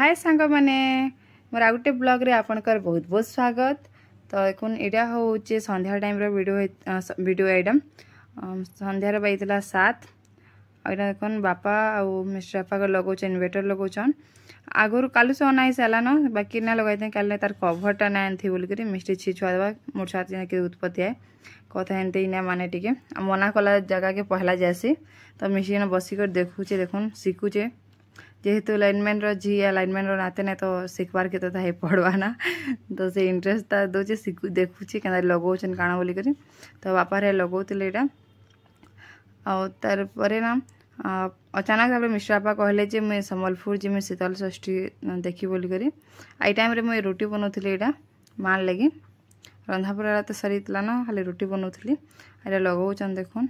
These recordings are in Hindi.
हाय सांग मैंने मोर आ गोटे ब्लॉग रे आपनकर बहुत बहुत स्वागत। तो एकुन एटा होचे संध्या टाइम रो वीडियो आइटम संध्यार बाइतला 7 एटा एकुन बापा आउ मिस्टर बापा को लगोच इन्वर्टर लगोचन आगुर कालु से अनाई साला न बाकी ना लगाइते काले तार कभरटा ना एंथि बोल करी मिस्टी छी छुआ देबा मोर साथ के उत्पत्ति है कथा एंते ना माने टिके मना कला जगह के पहला जासी तो मिस्टी न बसी कर देखुचे देखुन सिकुचे जेहेतु लाइनमैन झी लाइनमैन नाते ना तो शिखबार के तो है पढ़वा ना तो से इंटरेस्ट दौचे शिखु देखुचे क्या लगौन काण बोल कर तो बापा रे लगौले यहाँ तार पर ना अचानक भाव मिश्र बापा कहले जे मुझे सम्बलपुर जी मैं शीतल षष्ठी देखी बोल कर आई टाइम रे मुझे रुटी बनाऊली यहाँ मार लगी रंधा पड़ा तो सरी ना खाली रुटी बनाऊली ये लगौन देखुन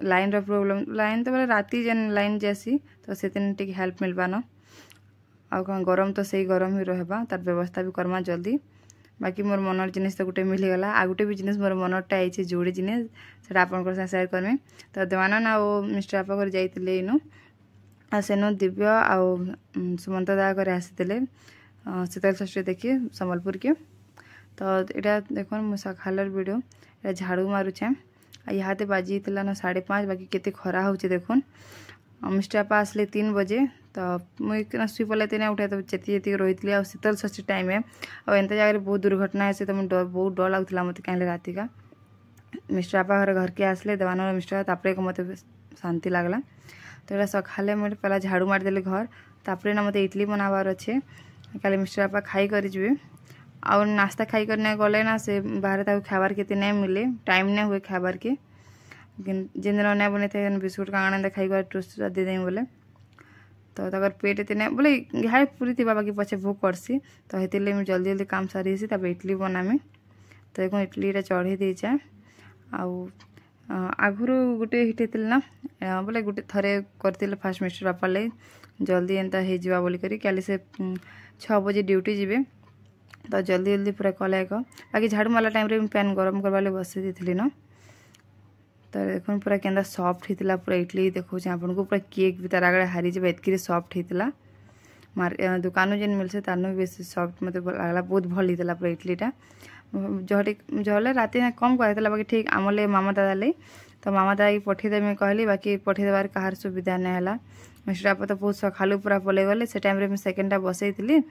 लाइन रो प्रॉब्लम लाइन तो बोले राती जेन लाइन जैसी तो से टिक हेल्प मिलबा न आ गरम तो सही गरम ही रहबा तार व्यवस्था भी करमा जल्दी बाकी मोर मनर जिनिस तो गोटे मिलगला आ गोटे भी जिनिस मोर मनरटा आई जोड़े जिनिस से आपन सेयार करमे तो देवानंद आ मिस्टर बापा घर जाइए इनु आ सेनु दिव्य आ सुमंत दा घर आसी शीतल षष्ठी देखिए सम्बलपुर के तो यहाँ देख सखालर वीडियो झाड़ू मारुचे यहाँ बाजी ना 5:30 बाकी केते खरा होचे देखुन मिस्टर बापा आसले 3 बजे तो मुझे शुई पड़े तीन उठे तो चेती जी रही आ शीतल षष्ठी टाइम है और एंत जगह बहुत दुर्घटना है तो मुझे बहुत डर लगुला मत कहीं राति का मिस्टर बापा घर के आसले देवानंद मिस्टर तापर मत शांति लगला तो यहाँ सकाले मुझे पहला झाड़ू मारदेली घर तापर ना मत इडली बनाबार अच्छे खाली मिस्टर बापा खाई कर जी आ नाश्ता खाई करने गले ना से बाहर खाबार के नहीं मिले टाइम नहीं हुए खाबार के जिन दिन नहीं बने थे बिस्कुट कांगड़ा खाई टोस्ट दे दें बोले तो तक पेट इतने बोले यहाँ पूरी थी बाकी पचे भोग करसी तो ये मुझे जल्दी जल्दी काम सारी तब इडली बनामी तो एक इडलीटा चढ़े देचे आगुरी गोटे हिट ना बोले गोटे थरे करते फास्ट मिस्टर बापा लगे जल्दी एंता हो बोल कल से 6 बजे ड्यूटी जीवे तो जल्दी जल्दी पूरा कल एक बाकी झाड़ू मारला टाइम रे पैन गरम करवा बसई दी न तो देख पूरा केंदा सॉफ्ट होता पूरा इडली देखो आपन को पूरा केक भी तार आगे हारी जाए एतक सॉफ्ट होता दुकान जेन मिलसे तार भी बेस सॉफ्ट मत लगला बहुत भल होता पूरा इडलीटा जहले राति कम कर बाकी ठीक आमले मामा दादा ले तो मामा दादा की पठेदेमी कहली बाकी पठेदेवार कहार सुविधा नहीं है मिस्टर बापा तो बहुत सकालू पूरा पलि गले से टाइम रे सेकेंडटा बसई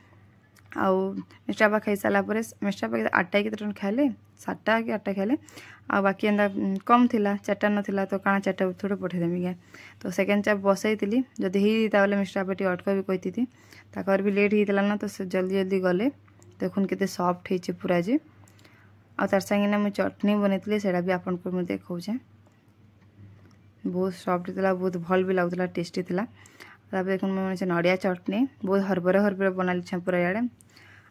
आउ मिस्टर बापा खाई सारापर मिस्टर बापा 8टा के टन खाइले 7टा कि 8टा खाइले आ बाकी एंता कम थिला 4टा नथिला तो काଣା 4टा थोड़े पठेदेमी क्या तो सेकेंड चाप बसई जदि होता बोले मिस्टर बापा अटक भी कही ताकर भी लेट होता ना तो जल्दी जल्दी गले देखुन केते सॉफ्ट हो पूरा जे आ तार संगे ना मुझे चटनी बनई से भी आपन को मुझे देखाऊे बहुत सॉफ्ट होता बहुत भल भी लगुला टेस्टी थी देख मुझे नड़िया चटनी बहुत हरबरे हरबरे बना ली पूरा इे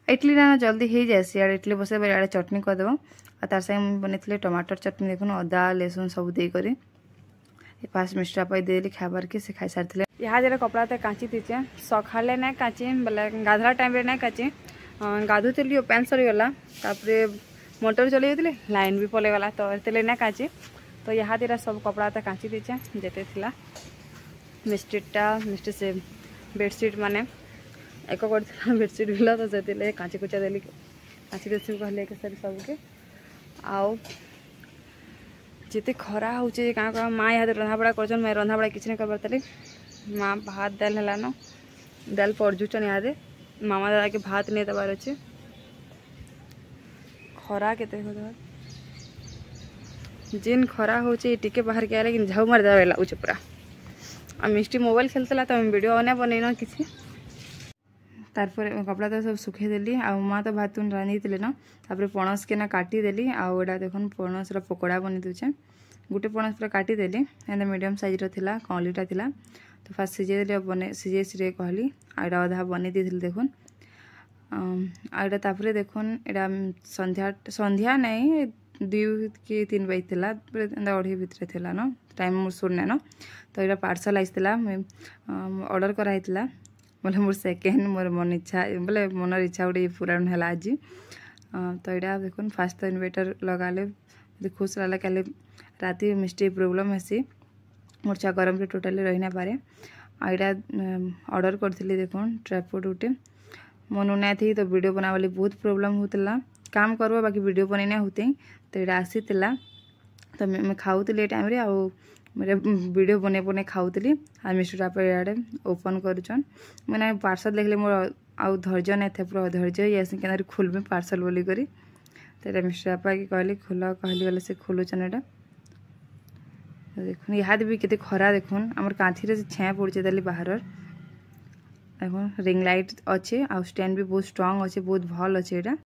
इडली ना जल्दी हो जाए इे इडली बस इे चटनी करदेव और तार संगे बनई टमाटर चटनी देखुन अदा लहसुन सब देकर फास्ट मिस्टर बापा देली खाबार के से खाई सारी यहाँ जरा कपड़ा तो काची दीचे सकाले ना काची बोले गाधला टाइम ना काची गाधुली पैंट सरीगला मोटर चली जाते लाइन भी पलैगला तो ये ना काची तो यहाँ तेरा सब कपड़ा तो काची दीचे जेते थिला मिस्टेटा से बेडसीट माने एक कर बेडसीट भी तो से काची कुचा देली काची देसी कहले के सारी सबके आउ जिते खरा होचे क्या माँ यहाँ रंधाबड़ा कर मैं रंधाबड़ा किसी नहीं कर माँ भात दाल है न दाल पड़जुचन यहाँ मामा दादा के भात नहीं दबार अच्छे खरा के जिन खरा होचे टिके बाहर के लेकिन झाऊ मार देवा लगे पूरा आ मिस्टी मोबाइल खेलता तो वीडियो अने बनईन किसी तारपर कपड़ा तो सब सुखे देली आ माँ तो भात रांधी थे ना तापर पणस के ना काटिदेली आड़ा देख पणस पकोड़ा बनी दूचे गोटे पणस पूरा काटिदेली एंता मीडियम साइज रा कलीटा था तो फास्ट सीझे बने सीझे सीझे कहली आड़ा अधा बनी दी देखुन आड़ा तापर देखुन एटा संध्या नहीं 2 कि 3 बजे थी 2:30 भितर थी न टाइम मोर सुनने न तो यहाँ पार्सल आईला ऑर्डर कराई बोले मोर सेकेंड मोर मन इच्छा बोले मनर इच्छा गोटे पूरण है आज तो यहाँ देखुन फास्ट तो इन्वर्टर लगाले खुश रहा क्या राति मिस्टी प्रोब्लेम हेसी मोर छुआ गरम से टोटाली रही ना पारे आईटा ऑर्डर करथिली देखुन ट्राइपॉड उटे मनु ना थी तो वीडियो बना वाली बहुत प्रॉब्लम होतला काम करबो बाकी वीडियो बनेना होते तो एटा आसीतला तो मैं खाऊली टाइम रे आउ मेरे वीडियो बने बने खाऊली आ मिस्टर आप इे ओपन करुचन मैंने पार्सल देखले मोर आउ धैर्य नहीं थे पूरा धैर्य ही आसी के खोलबे पार्सल बोली करी तो मिस्टर आपा की कहली खोल कहली गले से खोलुचन एटा देखुन इहाद भी केते खरा देखुन आमर कांथी रे छाया पड़चे ताली बाहर देखुन रिंग लाइट अच्छे आ स्टैंड भी बहुत स्ट्रांग अच्छे बहुत भल अच्छे एटा।